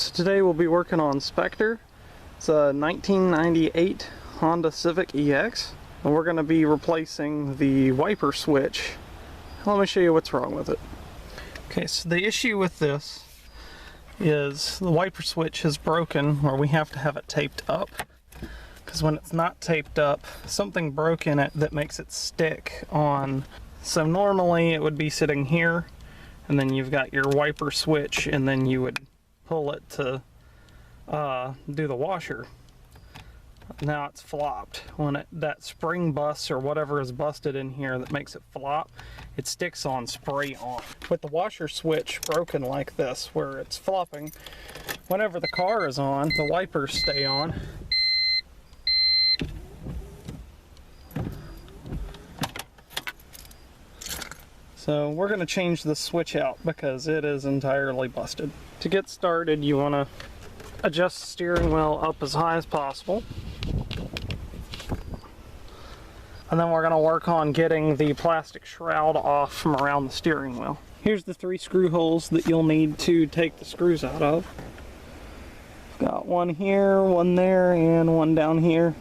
So today we'll be working on Spectre. It's a 1998 Honda Civic EX, and we're going to be replacing the wiper switch. Let me show you what's wrong with it. Okay, so the issue with this is the wiper switch is broken, where we have to have it taped up. Because when it's not taped up, something broke in it that makes it stick on. So normally it would be sitting here, and then you've got your wiper switch, and then you would pull it to do the washer. Now it's flopped. When that spring busts or whatever is busted in here that makes it flop, it sticks on spray on. With the washer switch broken like this, where it's flopping, whenever the car is on, the wipers stay on. So we're going to change the switch out because it is entirely busted. To get started, you want to adjust the steering wheel up as high as possible. And then we're going to work on getting the plastic shroud off from around the steering wheel. Here's the 3 screw holes that you'll need to take the screws out of. Got one here, one there, and one down here.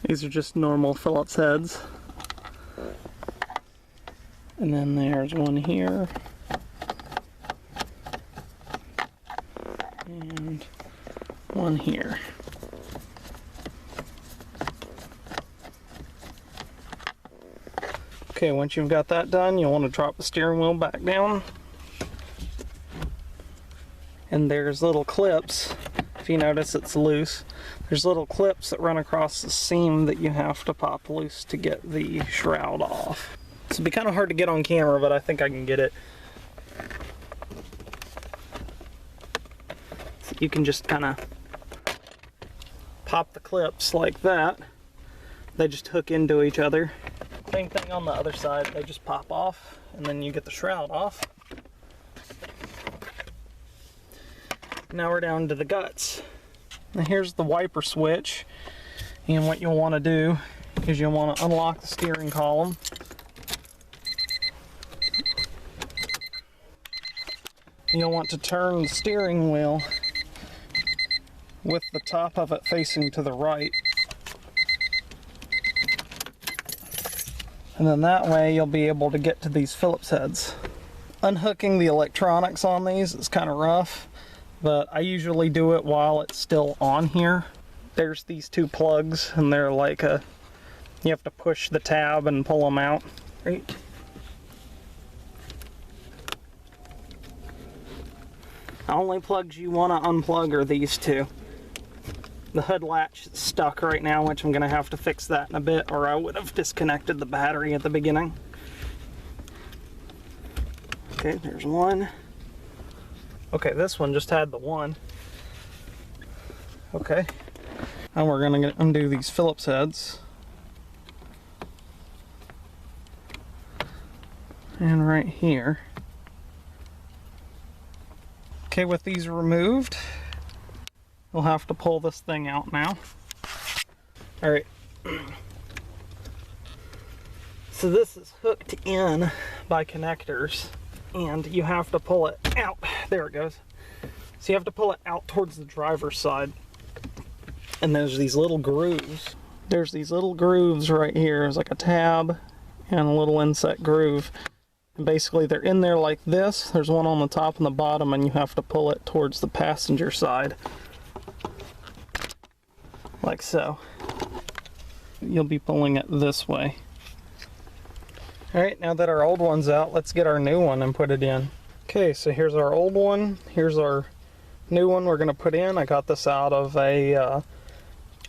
These are just normal Phillips heads. And then there's one here. And one here. Okay, once you've got that done, you'll want to drop the steering wheel back down. And there's little clips. If you notice, it's loose. There's little clips that run across the seam that you have to pop loose to get the shroud off. This will be kind of hard to get on camera, but I think I can get it. So you can just kind of pop the clips like that. They just hook into each other. Same thing on the other side. They just pop off, and then you get the shroud off. Now we're down to the guts. Now here's the wiper switch, and what you'll want to do is you'll want to unlock the steering column. You'll want to turn the steering wheel with the top of it facing to the right. And then that way you'll be able to get to these Phillips heads. Unhooking the electronics on these is kind of rough, but I usually do it while it's still on here. There's these 2 plugs, and they're like you have to push the tab and pull them out. Right. The only plugs you want to unplug are these 2. The hood latch is stuck right now, which I'm going to have to fix that in a bit, or I would have disconnected the battery at the beginning. Okay, there's one. Okay, this one just had the one. Okay, now we're going to undo these Phillips heads. And right here. Okay, with these removed, we'll have to pull this thing out now. Alright. So this is hooked in by connectors, and you have to pull it out. There it goes. So you have to pull it out towards the driver's side. And there's these little grooves. There's these little grooves right here. There's like a tab and a little inset groove. And basically they're in there like this. There's one on the top and the bottom, and you have to pull it towards the passenger side. Like so. You'll be pulling it this way. Alright, now that our old one's out, let's get our new one and put it in. Okay, so here's our old one. Here's our new one we're going to put in. I got this out of a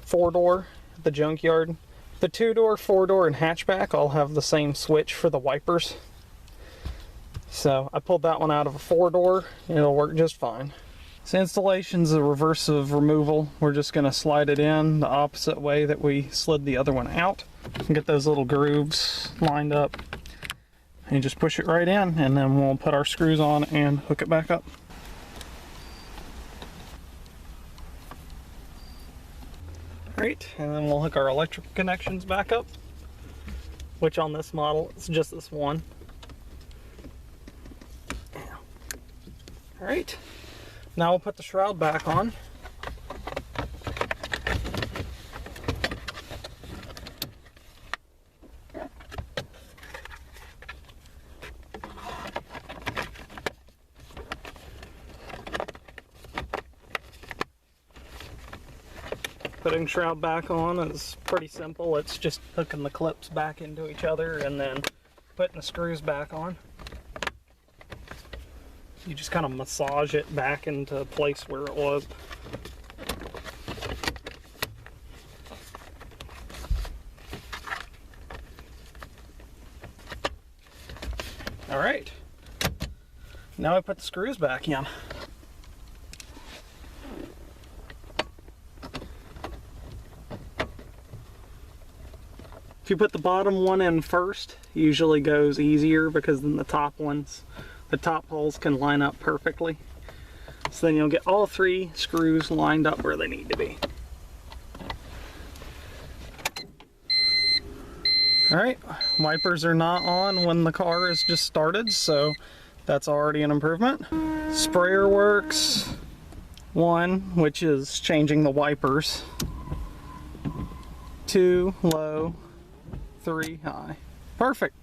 4-door at the junkyard. The 2-door, 4-door, and hatchback all have the same switch for the wipers. So I pulled that one out of a 4-door, and it'll work just fine. So installation's the reverse of removal. We're just going to slide it in the opposite way that we slid the other one out. And get those little grooves lined up. And you just push it right in, and then we'll put our screws on and hook it back up. Great, and then we'll hook our electrical connections back up, which on this model, it's just this one. Alright, now we'll put the shroud back on. Putting shroud back on is pretty simple. It's just hooking the clips back into each other and then putting the screws back on. You just kind of massage it back into place where it was. All right, now I put the screws back in. If you put the bottom one in first, it usually goes easier because then the top holes can line up perfectly. So then you'll get all 3 screws lined up where they need to be. Alright, wipers are not on when the car is just started, so that's already an improvement. Sprayer works. 1, which is changing the wipers. 2, low. 3, high. Perfect.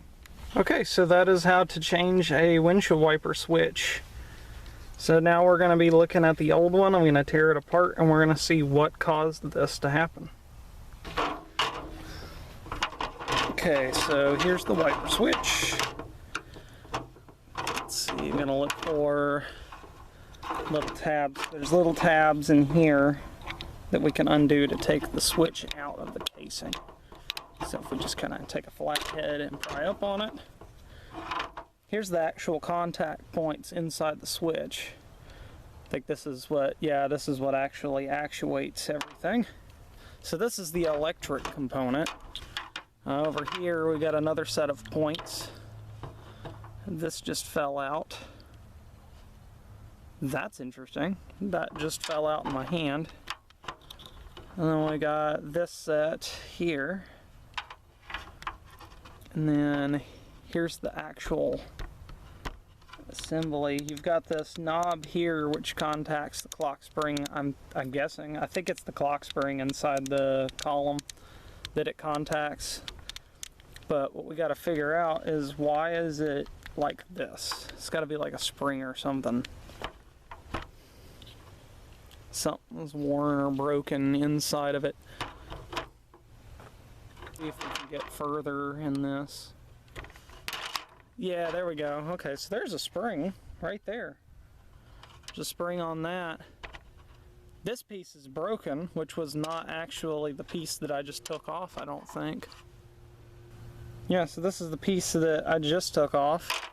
Okay, so that is how to change a windshield wiper switch. So now we're going to be looking at the old one. I'm going to tear it apart and we're going to see what caused this to happen. Okay, so here's the wiper switch. Let's see, I'm going to look for little tabs. There's little tabs in here that we can undo to take the switch out of the casing. So if we just kind of take a flat head and pry up on it. Here's the actual contact points inside the switch. I think this is what, yeah, this is what actually actuates everything. So this is the electric component. Over here we got another set of points. This just fell out. That's interesting. That just fell out in my hand. And then we got this set here. And then here's the actual assembly. You've got this knob here which contacts the clock spring. I'm guessing. I think it's the clock spring inside the column that it contacts. But what we got to figure out is why is it like this? It's got to be like a spring or something. Something's worn or broken inside of it. See if we can get further in this. Yeah, there we go. Okay, so there's a spring right there. There's a spring on that. This piece is broken, which was not actually the piece that I just took off, I don't think. Yeah, so this is the piece that I just took off.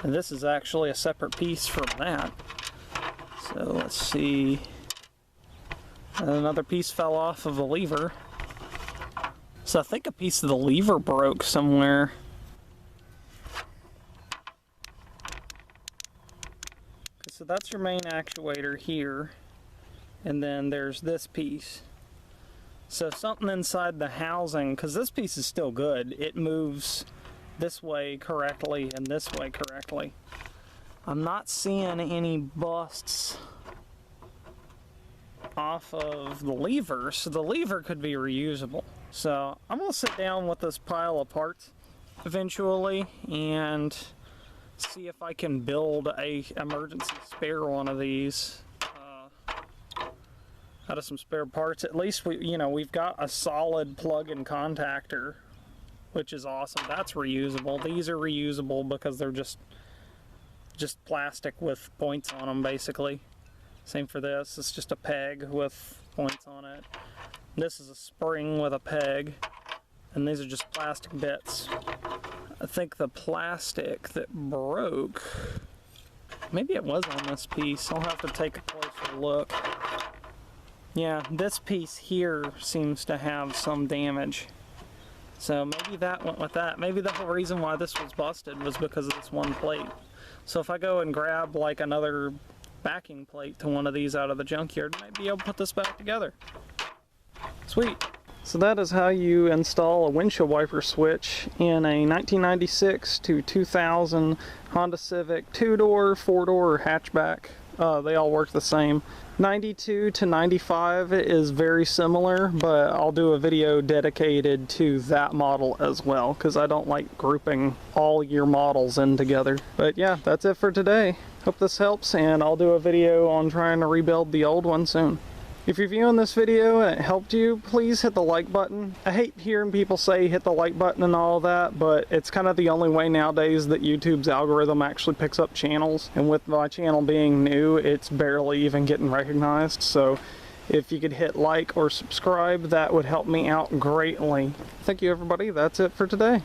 And this is actually a separate piece from that. So let's see. Another piece fell off of the lever. So I think a piece of the lever broke somewhere. So that's your main actuator here. And then there's this piece. So something inside the housing, because this piece is still good, it moves this way correctly and this way correctly. I'm not seeing any busts off of the lever, so the lever could be reusable. So I'm gonna sit down with this pile of parts eventually and see if I can build a emergency spare one of these out of some spare parts. At least we've got a solid plug-in contactor, which is awesome. That's reusable. These are reusable because they're just plastic with points on them, basically. Same for this. It's just a peg with points on it. This is a spring with a peg, and these are just plastic bits. I think the plastic that broke, maybe it was on this piece. I'll have to take a closer look. Yeah, this piece here seems to have some damage. So maybe that went with that. Maybe the whole reason why this was busted was because of this one plate. So if I go and grab like another backing plate to one of these out of the junkyard, I might be able to put this back together. Sweet. So that is how you install a windshield wiper switch in a 1996 to 2000 Honda Civic 2-door, 4-door, or hatchback They all work the same. 92 to 95 is very similar, but I'll do a video dedicated to that model as well, because I don't like grouping all year models in together. But yeah, that's it for today. Hope this helps, and I'll do a video on trying to rebuild the old one soon. If you're viewing this video and it helped you, please hit the like button. I hate hearing people say hit the like button and all that, but it's kind of the only way nowadays that YouTube's algorithm actually picks up channels. And with my channel being new, it's barely even getting recognized. So if you could hit like or subscribe, that would help me out greatly. Thank you everybody, that's it for today.